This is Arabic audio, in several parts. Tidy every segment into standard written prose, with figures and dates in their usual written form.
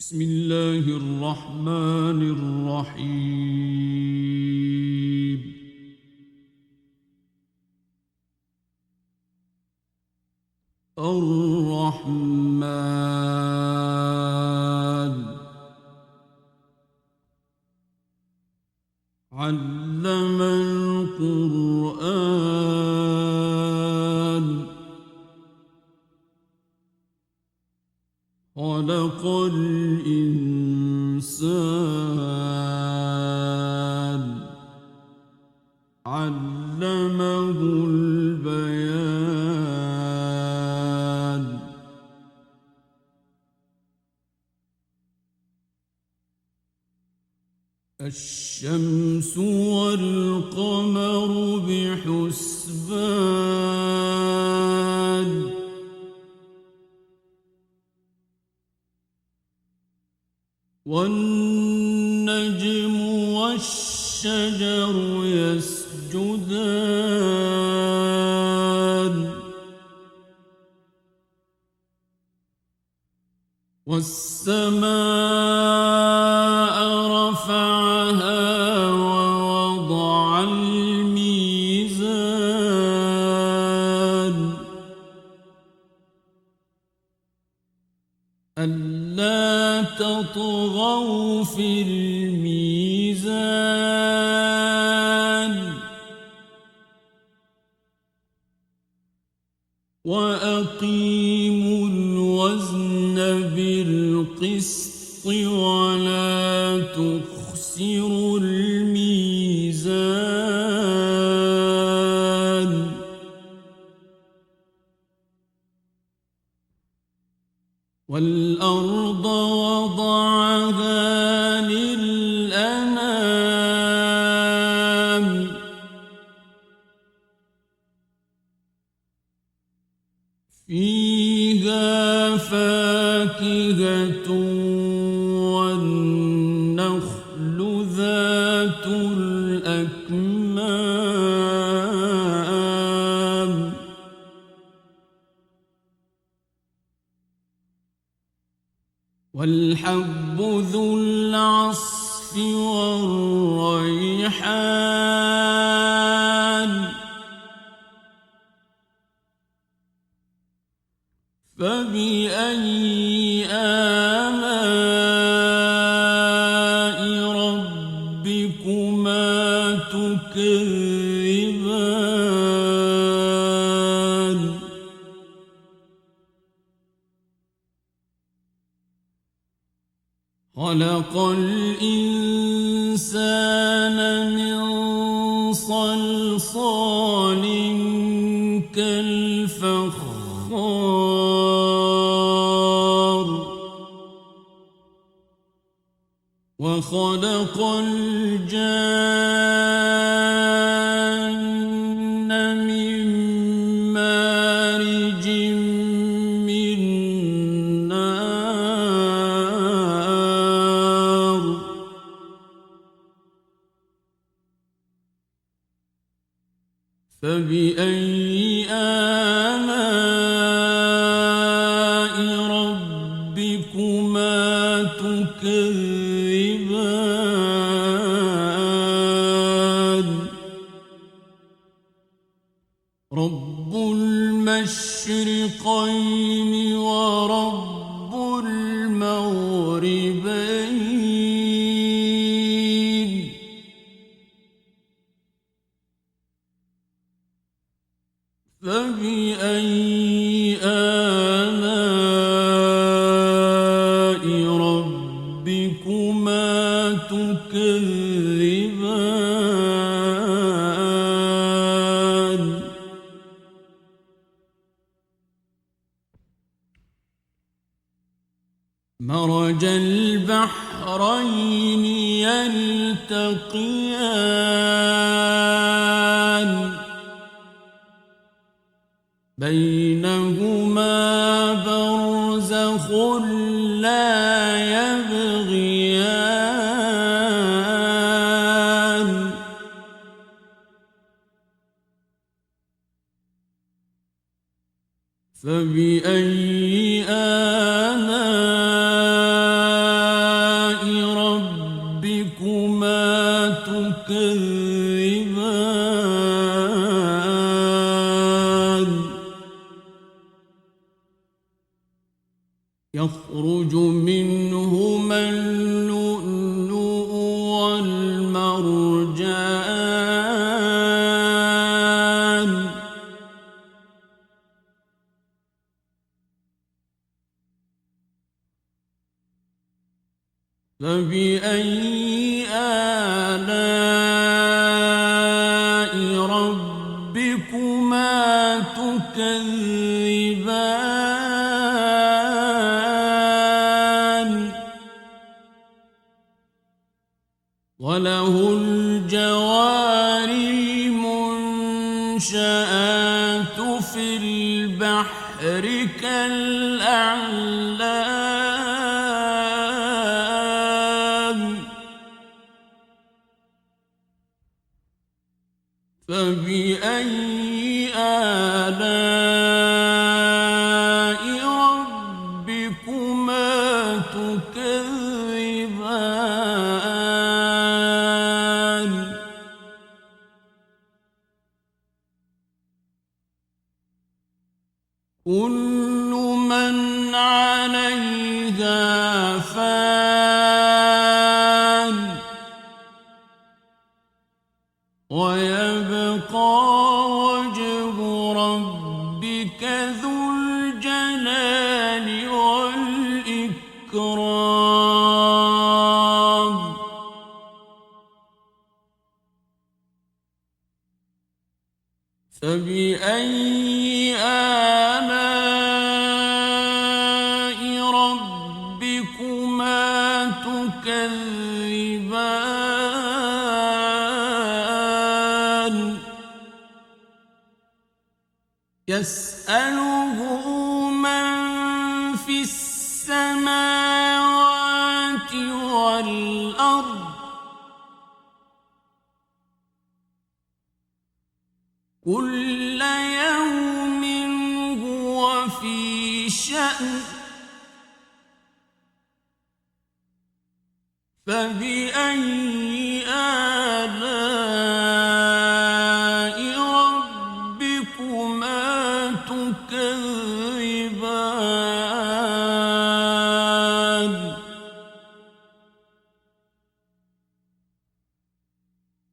بسم الله الرحمن الرحيم. الرحمن علم القرآن خلق الإنسان علمه البيان. الشمس والقمر بحسبان والنجم والشجر يسجدان والسماء رفعها ووضع الميزان ألا تطغوا في الميزان وأقيموا الوزن بالقسط ولا تخسروا الميزان والأرض وضعها للأنام فيها فاكهة والنخل ذات الأكمام والحب ذو العصف والريحان فبأي آلاء ربكما تكذبان خلق الإنسان من صلصال كالفخار وخلق الجان من مارج من نار فبأي آلاء ربكما تكذبان رب المشرقين ورب المغربين فبأي آلاء ربكما تكذبان مرج البحرين يلتقيان بينهما برزخ لا يبغيان فبأي آلاء يخرج منهما اللؤلؤ والمرجان فبأي آلاء ربكما تكذبان وله الجوار المنشآت في البحر كالأعلام فبأي آلاء ربكما تكذبان كل من عليها فان ويبقى وجه ربك ذو الجلال والإكرام فبأي آلاء ربكما تكذبان يسأله من في السماوات والأرض كل يوم هو في شأن فبأي آلاء ربكما تكذبان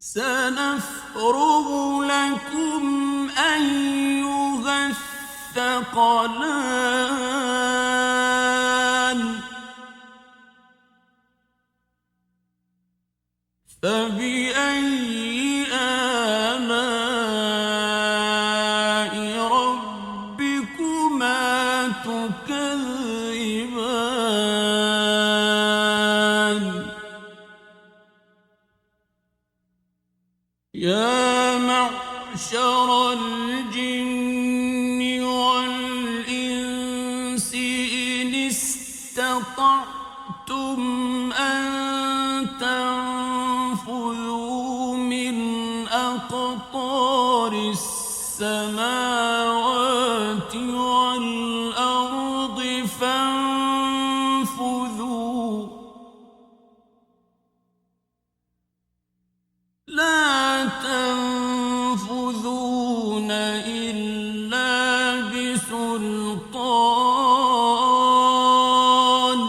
سنفرغ لكم أيها الثقلان فبأي آلاء ربكما تكذبان يا معشر الجن والإنس إن استطعتم أن تنفذوا من أقطار السماوات والأرض فانفذوا لا تنفذون إلا بسلطان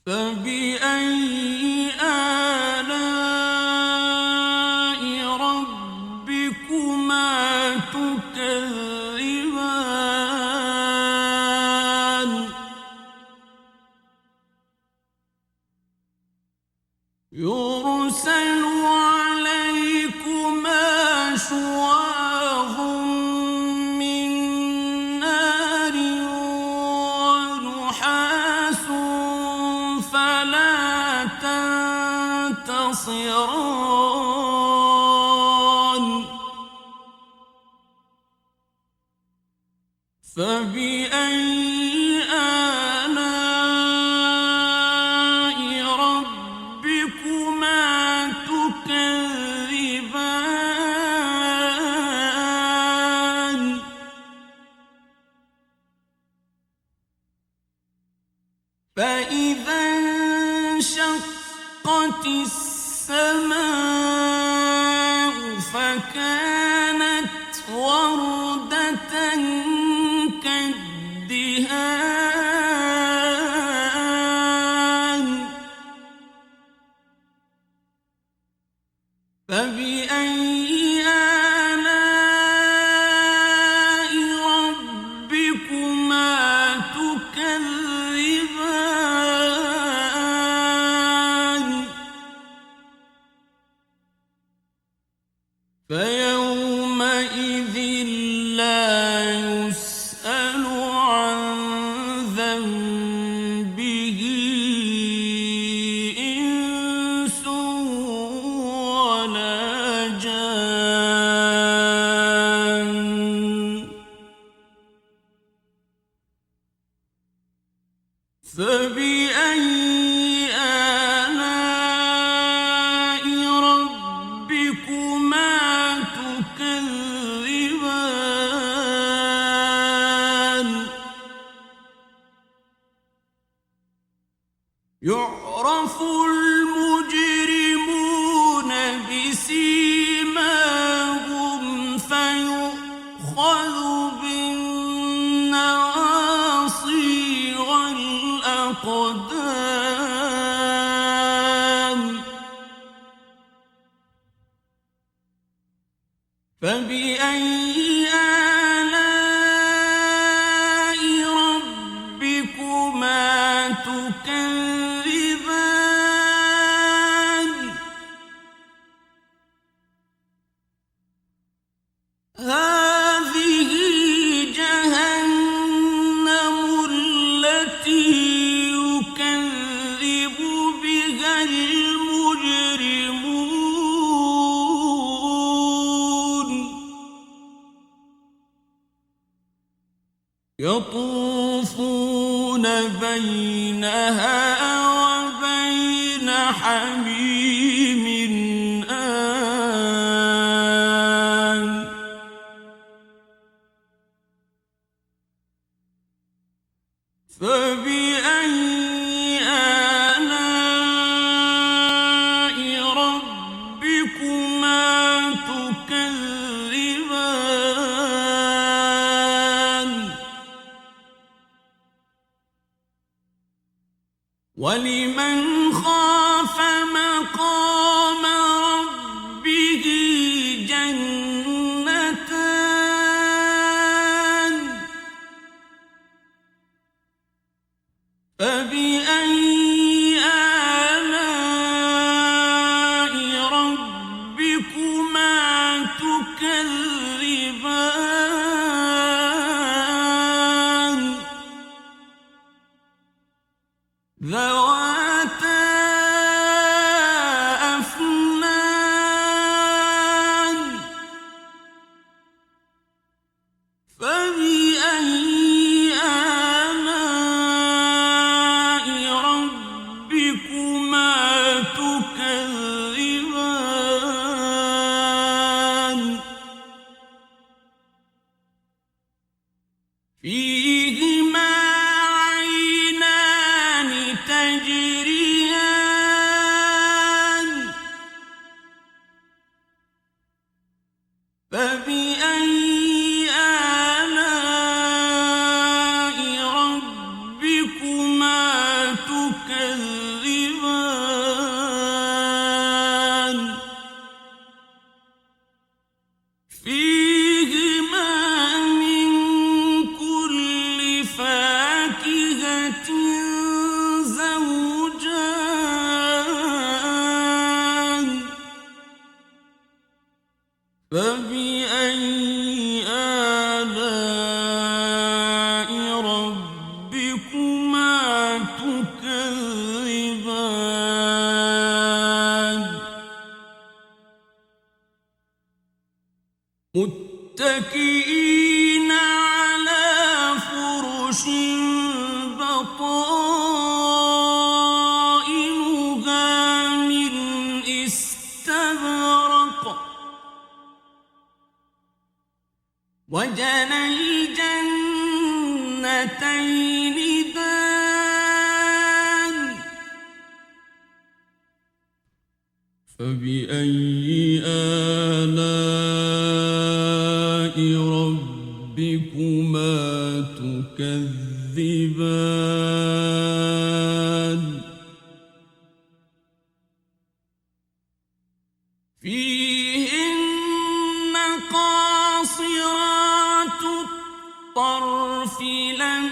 فبأي آلاء ربكما تكذبان يرسل عليكما شواظ من نار ونحاس فلا تنتصران فبأي آلاء ربكما تكذبان فإذا انشقت السماء فكانت وردة الدهان فبأي آلاء ربكما تكذبان فيومئذ لا يسأل عن ذنبه إنس ولا جان فبأي آلاء ربكما تكذبان يعرف المجرمون بسيماهم فيؤخذ بالنواصي والأقدام فبأي آلاء ربكما تكذبان هذه جهنم التي يكذب بها المجرمون يطوفون بينها وبين حميم آن فبأي آلاء ربكما تكذبان ولمن خاف مقام ربه جنتان فبأي آلاء ربكما تكذبان ذواتا أفنان فبأي آلاء ربكما تكذبان فيهما عينان تجريان فبأي آلاء ربكما تكذبان فيهما من كل فاكهة زوجان فبأي آلاء ربكما تكذبان متكئين على فرش بطائنها من استبرق وجنى الجنتين دان فبأي آلاء ربكما تكذبان تكذبان فيهن قاصرات الطرف لم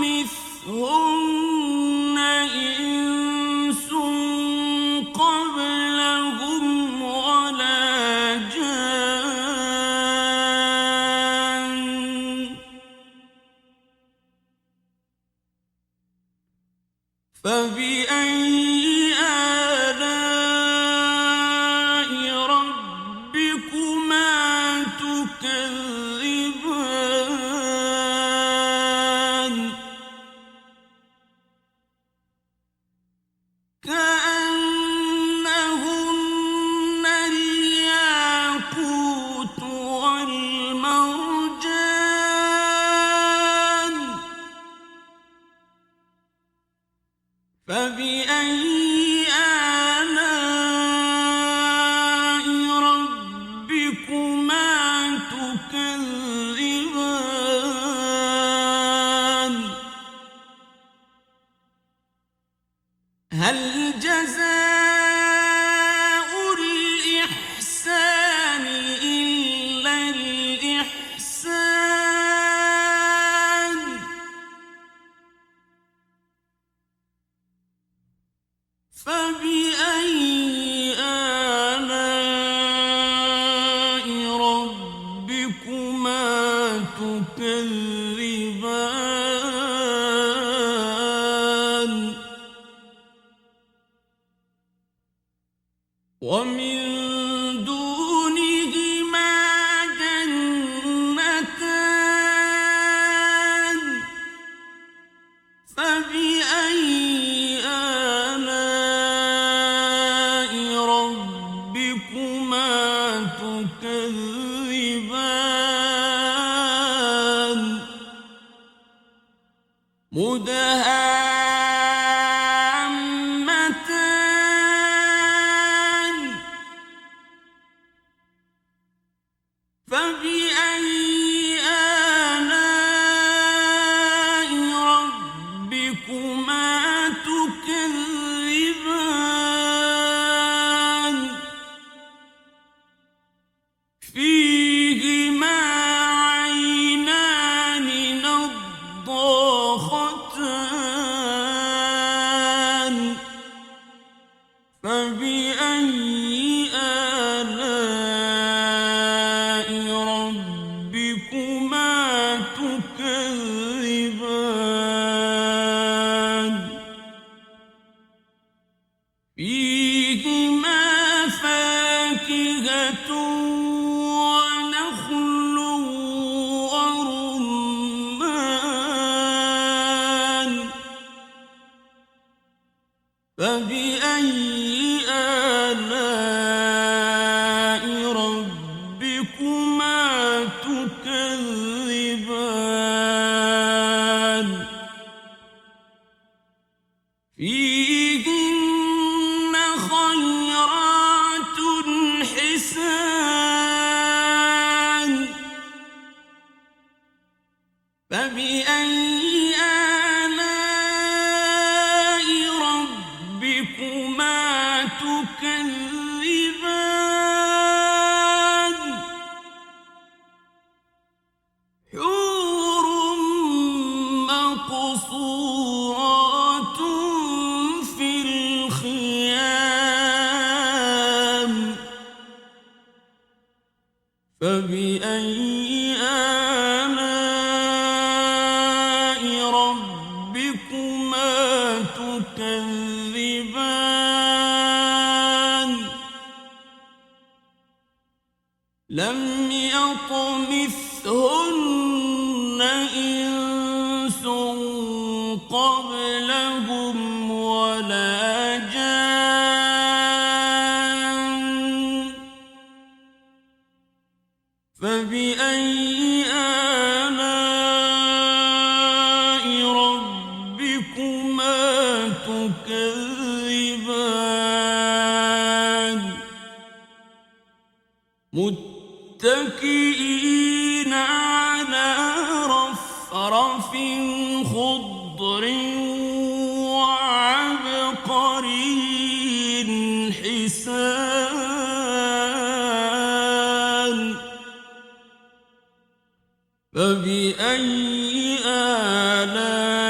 يطمثهن إنس قبلهم ولا جان فبأي آلاء ربكما تكذبان كأنهن الياقوت والمرجان فبأي آلاء ربكما تكذبان هل جزاء الإحسان إلا الإحسان فبأي آلاء ربكما تكذبان ومن دونهما جنتان فبأي آلاء ربكما تكذبان مدهامتان فبأي آلاء ربكما تكذبان فيهما عينان نضاختان فبأي آلاء ربكما تكذبان فيهما فاكهة ونخل ورمان فبأي آلاء ربكما تكذبان فيهن خيرات حسان فبأي آلاء ربكما تكذبان حور مقصورات في الخيام فبأي آلاء ربكما تكذبان لم يطمثهن إنس قبلهم ولا جان فبأي آلاء ربكما تكذبان متكئين على رفرف خضر وعبقري حسان فبأي آلاء